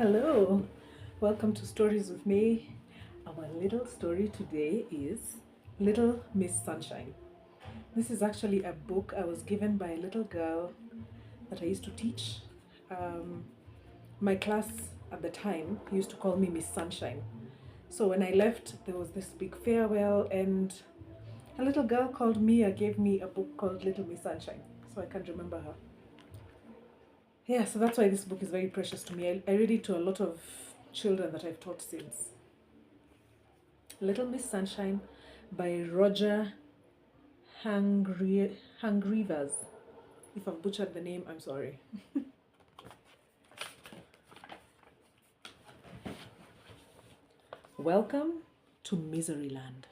Hello, welcome to Stories with Me. Our little story today is Little Miss Sunshine. This is actually a book I was given by a little girl that I used to teach. Um, my class at the time used to call me Miss Sunshine. So when I left, there was this big farewell, and a little girl called Mia gave me a book called Little Miss Sunshine. So I can't remember her. Yeah, so that's why this book is very precious to me. I read it to a lot of children that I've taught since. Little Miss Sunshine by Roger Hangrivas. If I've butchered the name, I'm sorry. Welcome to Miseryland.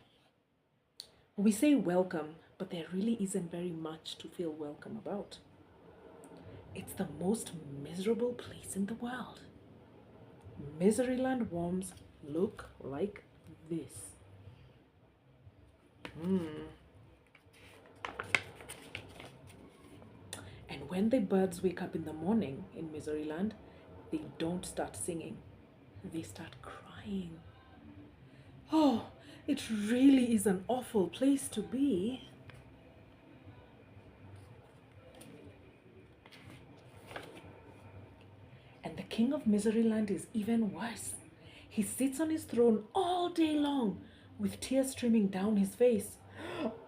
We say welcome, but there really isn't very much to feel welcome about. It's the most miserable place in the world. Miseryland worms look like this. And when the birds wake up in the morning in Miseryland, they don't start singing, they start crying. Oh, it really is an awful place to be. And the king of Miseryland is even worse. He sits on his throne all day long with tears streaming down his face.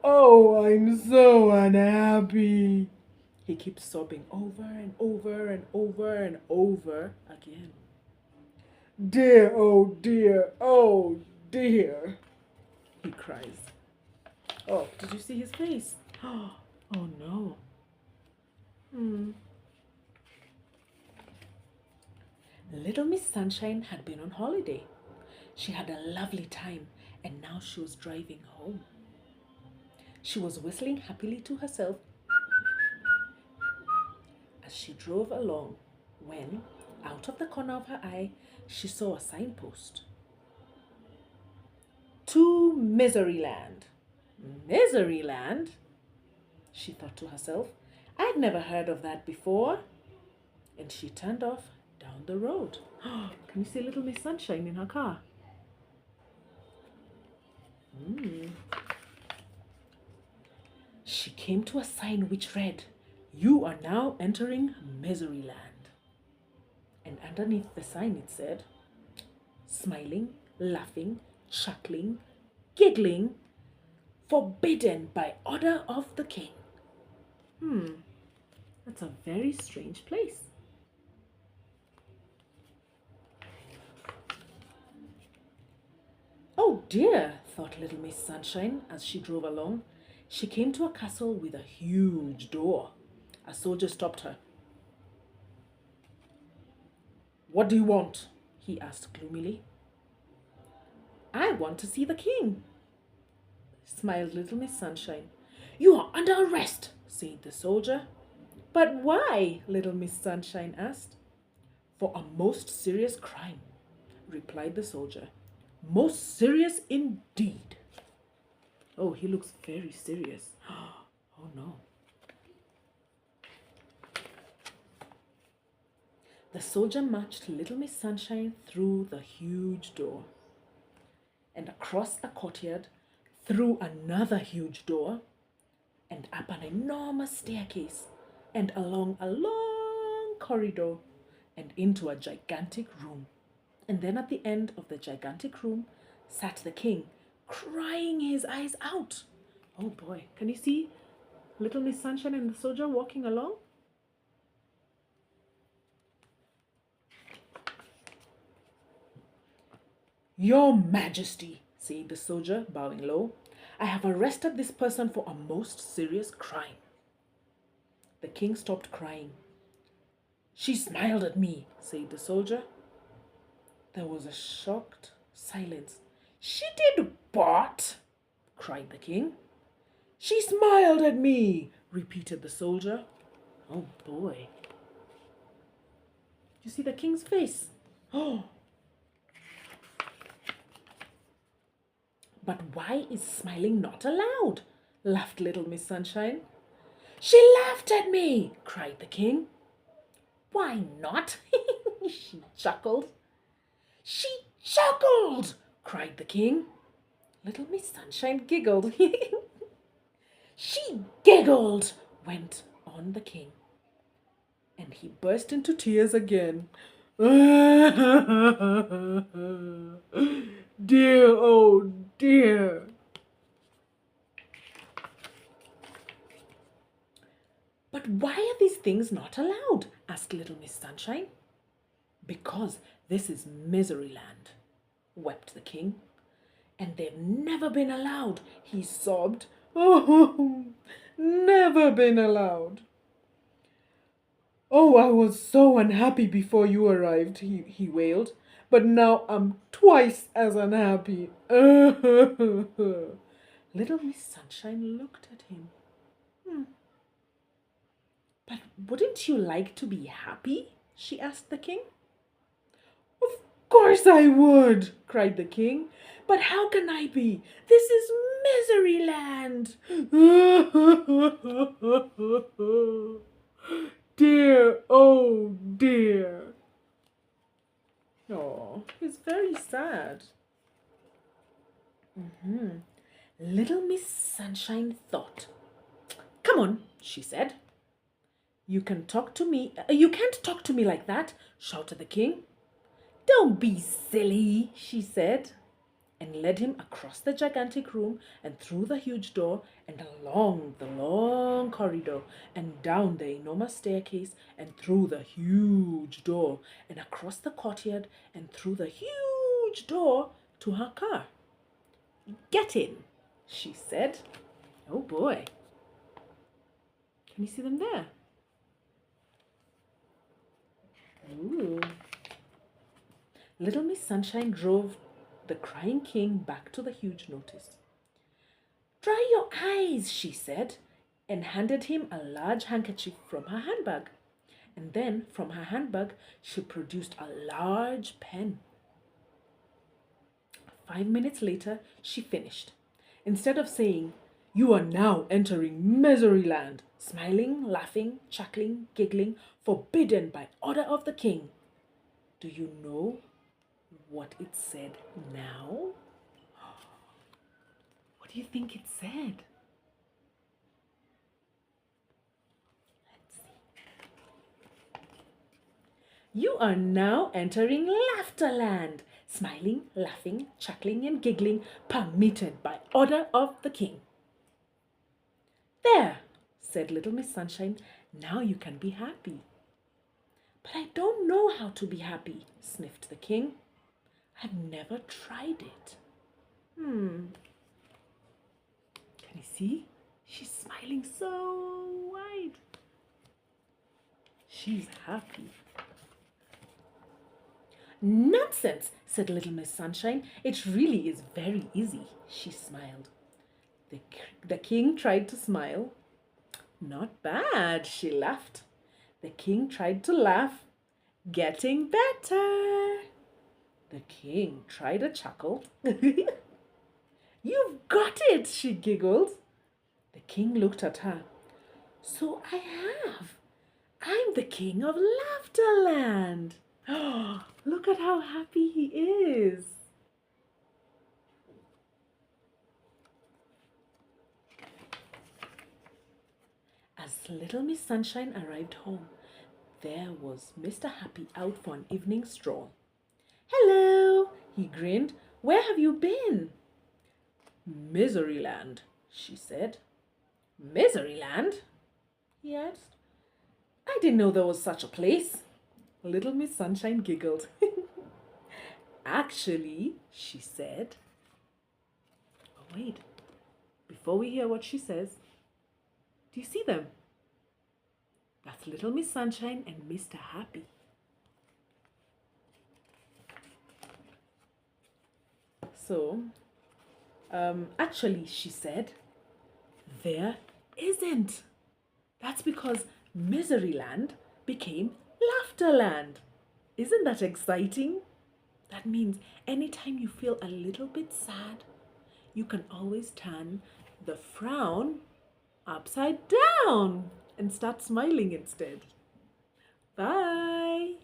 Oh, I'm so unhappy. He keeps sobbing over and over and over and over again. Dear, oh dear, he cries. Oh, did you see his face? Oh no. Little Miss Sunshine had been on holiday. She had a lovely time, and now she was driving home. She was whistling happily to herself as she drove along when, out of the corner of her eye, she saw a signpost. To Miseryland. Miseryland? She thought to herself. I'd never heard of that before. And she turned off down the road. Can you see Little Miss Sunshine in her car? She came to a sign which read, "You are now entering Miseryland." And underneath the sign it said, smiling, laughing, chuckling, giggling, forbidden by order of the king. That's a very strange place. Oh dear, thought Little Miss Sunshine as she drove along. She came to a castle with a huge door. A soldier stopped her. What do you want? He asked gloomily. I want to see the king, smiled Little Miss Sunshine. You are under arrest, said the soldier. But why? Little Miss Sunshine asked. For a most serious crime, replied the soldier. Most serious indeed. Oh, he looks very serious. Oh no. The soldier marched Little Miss Sunshine through the huge door and across a courtyard, through another huge door, and up an enormous staircase, and along a long corridor, and into a gigantic room. And then at the end of the gigantic room sat the king, crying his eyes out. Oh boy, can you see Little Miss Sunshine and the soldier walking along? Your Majesty, said the soldier, bowing low, I have arrested this person for a most serious crime. The king stopped crying. She smiled at me, said the soldier. There was a shocked silence. She did what? Cried the king. She smiled at me, repeated the soldier. Oh boy. You see the king's face? Oh. But why is smiling not allowed? Laughed Little Miss Sunshine. She laughed at me, cried the king. Why not? She chuckled. She chuckled, cried the king. Little Miss Sunshine giggled. She giggled, went on the king. And he burst into tears again. Dear, oh dear. But why are these things not allowed? Asked Little Miss Sunshine. Because this is Miseryland, wept the king. And they've never been allowed, he sobbed. Oh, never been allowed. Oh, I was so unhappy before you arrived, he wailed. But now I'm twice as unhappy. Little Miss Sunshine looked at him. But wouldn't you like to be happy? She asked the king. Of course I would, cried the king. But how can I be? This is Miseryland. Dear, oh dear. Oh, he's very sad. Little Miss Sunshine thought. Come on, she said. You can't talk to me like that, shouted the king. Don't be silly, she said, and led him across the gigantic room and through the huge door and along the long corridor and down the enormous staircase and through the huge door and across the courtyard and through the huge door to her car. Get in, she said. Oh boy. Can you see them there? Ooh. Little Miss Sunshine drove the crying king back to the huge notice. Dry your eyes, she said, and handed him a large handkerchief from her handbag. And then from her handbag, she produced a large pen. 5 minutes later, she finished. Instead of saying, "You are now entering Miseryland," smiling, laughing, chuckling, giggling, forbidden by order of the king. Do you know what it said now? What do you think it said? Let's see. You are now entering Laughterland, smiling, laughing, chuckling, and giggling, permitted by order of the king. There, said Little Miss Sunshine, now you can be happy. But I don't know how to be happy, sniffed the king. I've never tried it. Can you see? She's smiling so wide. She's happy. Nonsense, said Little Miss Sunshine. It really is very easy, she smiled. The king tried to smile. Not bad, she laughed. The king tried to laugh. Getting better. The king tried a chuckle. You've got it, she giggled. The king looked at her. So I have. I'm the king of Laughterland. Look at how happy he is. As Little Miss Sunshine arrived home, there was Mr. Happy out for an evening stroll. Hello, he grinned. Where have you been? Miseryland, she said. Miseryland? He asked. I didn't know there was such a place. Little Miss Sunshine giggled. Actually, she said. Oh, wait. Before we hear what she says, do you see them? That's Little Miss Sunshine and Mr. Happy. So, actually, she said, there isn't. That's because Miseryland became Laughterland. Isn't that exciting? That means anytime you feel a little bit sad, you can always turn the frown upside down and start smiling instead. Bye.